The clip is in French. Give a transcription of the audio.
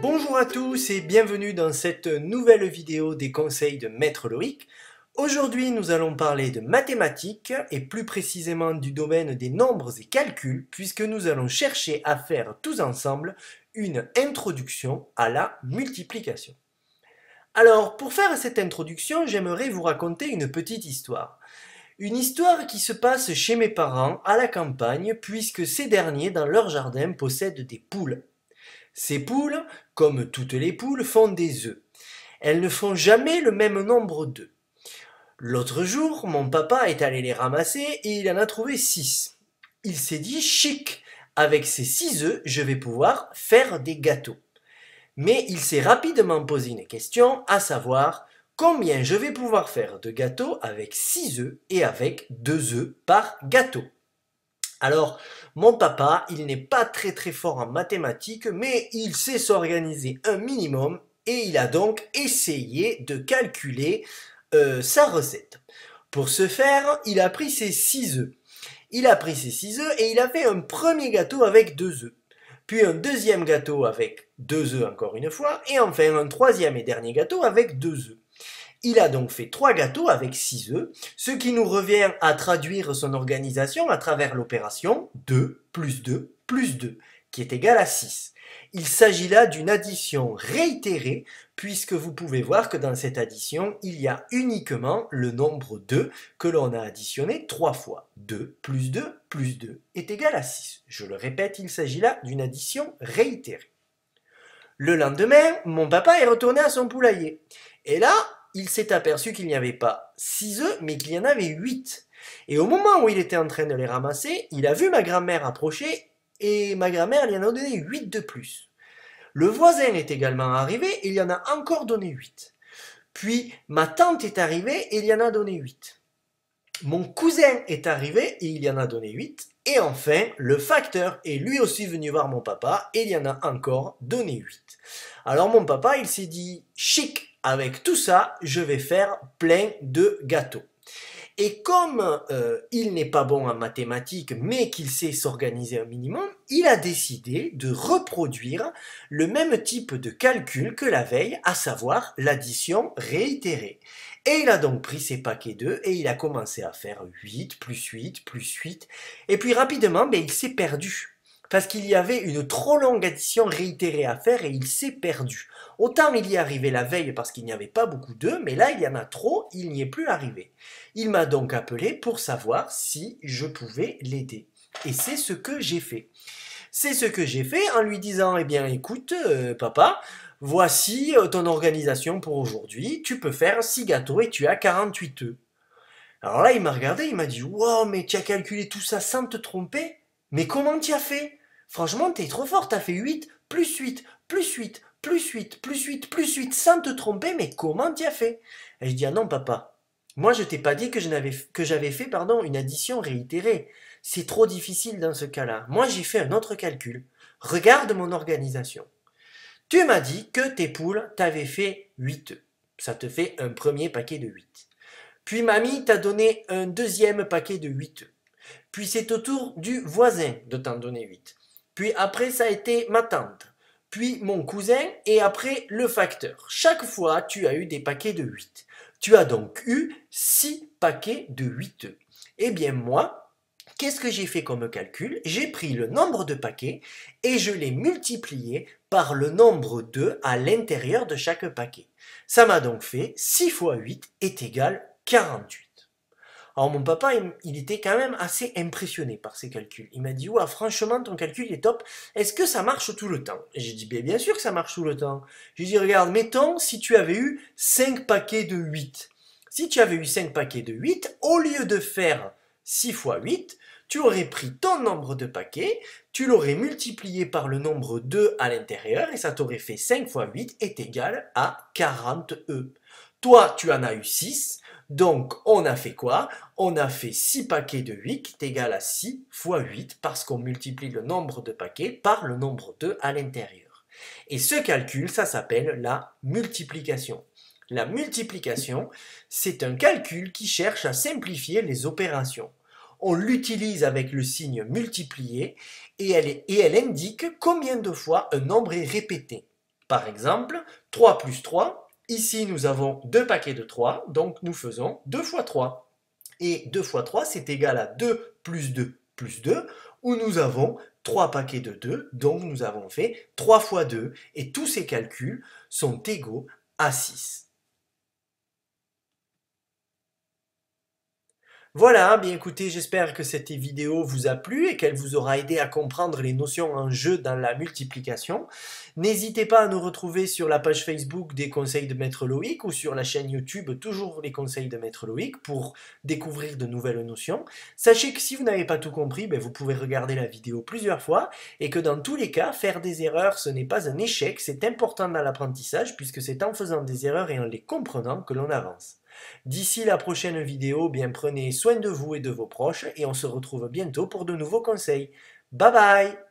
Bonjour à tous et bienvenue dans cette nouvelle vidéo des conseils de Maître Loïc. Aujourd'hui nous allons parler de mathématiques et plus précisément du domaine des nombres et calculs puisque nous allons chercher à faire tous ensemble une introduction à la multiplication. Alors pour faire cette introduction j'aimerais vous raconter une petite histoire. Une histoire qui se passe chez mes parents à la campagne puisque ces derniers dans leur jardin possèdent des poules. Ces poules, comme toutes les poules, font des œufs. Elles ne font jamais le même nombre d'œufs. L'autre jour, mon papa est allé les ramasser et il en a trouvé 6. Il s'est dit chic, avec ces 6 œufs, je vais pouvoir faire des gâteaux. Mais il s'est rapidement posé une question, à savoir combien je vais pouvoir faire de gâteaux avec 6 œufs et avec 2 œufs par gâteau. Alors, mon papa, il n'est pas très fort en mathématiques, mais il sait s'organiser un minimum et il a donc essayé de calculer sa recette. Pour ce faire, il a pris ses 6 œufs. Il a pris ses 6 œufs et il a fait un premier gâteau avec 2 œufs. Puis un deuxième gâteau avec 2 œufs encore une fois, et enfin un troisième et dernier gâteau avec 2 œufs. Il a donc fait 3 gâteaux avec 6 œufs, ce qui nous revient à traduire son organisation à travers l'opération 2 plus 2 plus 2, qui est égal à 6. Il s'agit là d'une addition réitérée, puisque vous pouvez voir que dans cette addition, il y a uniquement le nombre 2 que l'on a additionné 3 fois. 2 plus 2 plus 2 est égal à 6. Je le répète, il s'agit là d'une addition réitérée. Le lendemain, mon papa est retourné à son poulailler. Et là, il s'est aperçu qu'il n'y avait pas 6 œufs, mais qu'il y en avait 8. Et au moment où il était en train de les ramasser, il a vu ma grand-mère approcher, et ma grand-mère lui en a donné 8 de plus. Le voisin est également arrivé, et il y en a encore donné 8. Puis ma tante est arrivée, et il y en a donné 8. Mon cousin est arrivé, et il y en a donné 8. Et enfin, le facteur est lui aussi venu voir mon papa, et il y en a encore donné 8. Alors mon papa, il s'est dit, chic, avec tout ça, je vais faire plein de gâteaux. Et comme il n'est pas bon en mathématiques, mais qu'il sait s'organiser un minimum, il a décidé de reproduire le même type de calcul que la veille, à savoir l'addition réitérée. Et il a donc pris ses paquets d'œufs et il a commencé à faire 8 plus 8 plus 8. Et puis rapidement, il s'est perdu. Parce qu'il y avait une trop longue addition réitérée à faire et il s'est perdu. Autant il y est arrivé la veille parce qu'il n'y avait pas beaucoup d'œufs, mais là il y en a trop, il n'y est plus arrivé. Il m'a donc appelé pour savoir si je pouvais l'aider. Et c'est ce que j'ai fait. C'est ce que j'ai fait en lui disant, eh bien écoute papa, voici ton organisation pour aujourd'hui, tu peux faire 6 gâteaux et tu as 48 œufs. Alors là il m'a regardé, il m'a dit, wow mais tu as calculé tout ça sans te tromper? Mais comment tu as fait? Franchement, t'es trop fort, t'as fait 8, plus 8, plus 8, plus 8, plus 8, plus 8, sans te tromper, mais comment tu as fait? Et je dis, ah non, papa, moi je t'ai pas dit que j'avais fait une addition réitérée. C'est trop difficile dans ce cas-là. Moi j'ai fait un autre calcul. Regarde mon organisation. Tu m'as dit que tes poules t'avaient fait 8 œufs. Ça te fait un premier paquet de 8. Puis mamie t'a donné un deuxième paquet de 8 œufs. Puis c'est au tour du voisin de t'en donner 8. Puis après ça a été ma tante. Puis mon cousin et après le facteur. Chaque fois tu as eu des paquets de 8. Tu as donc eu 6 paquets de 8 œufs. Eh bien moi, qu'est-ce que j'ai fait comme calcul? J'ai pris le nombre de paquets et je l'ai multiplié par le nombre d'œufs à l'intérieur de chaque paquet. Ça m'a donc fait 6 fois 8 est égal 48. Alors mon papa, il était quand même assez impressionné par ces calculs. Il m'a dit, ouais, franchement, ton calcul est top. Est-ce que ça marche tout le temps? J'ai dit, bien sûr que ça marche tout le temps. J'ai dit, regarde, mettons si tu avais eu 5 paquets de 8. Si tu avais eu 5 paquets de 8, au lieu de faire 6 fois 8, tu aurais pris ton nombre de paquets, tu l'aurais multiplié par le nombre 2 à l'intérieur, et ça t'aurait fait 5 fois 8 est égal à 40 œufs. Toi, tu en as eu 6. Donc, on a fait quoi? On a fait 6 paquets de 8 qui est égal à 6 fois 8 parce qu'on multiplie le nombre de paquets par le nombre 2 à l'intérieur. Et ce calcul, ça s'appelle la multiplication. La multiplication, c'est un calcul qui cherche à simplifier les opérations. On l'utilise avec le signe multiplié et elle indique combien de fois un nombre est répété. Par exemple, 3 plus 3, ici nous avons 2 paquets de 3, donc nous faisons 2 fois 3. Et 2 fois 3, c'est égal à 2 plus 2, où nous avons 3 paquets de 2, donc nous avons fait 3 fois 2, et tous ces calculs sont égaux à 6. Voilà, bien écoutez, j'espère que cette vidéo vous a plu et qu'elle vous aura aidé à comprendre les notions en jeu dans la multiplication. N'hésitez pas à nous retrouver sur la page Facebook des conseils de Maître Loïc ou sur la chaîne YouTube toujours les conseils de Maître Loïc pour découvrir de nouvelles notions. Sachez que si vous n'avez pas tout compris, vous pouvez regarder la vidéo plusieurs fois et que dans tous les cas, faire des erreurs, ce n'est pas un échec, c'est important dans l'apprentissage puisque c'est en faisant des erreurs et en les comprenant que l'on avance. D'ici la prochaine vidéo, bien prenez soin de vous et de vos proches et on se retrouve bientôt pour de nouveaux conseils. Bye bye!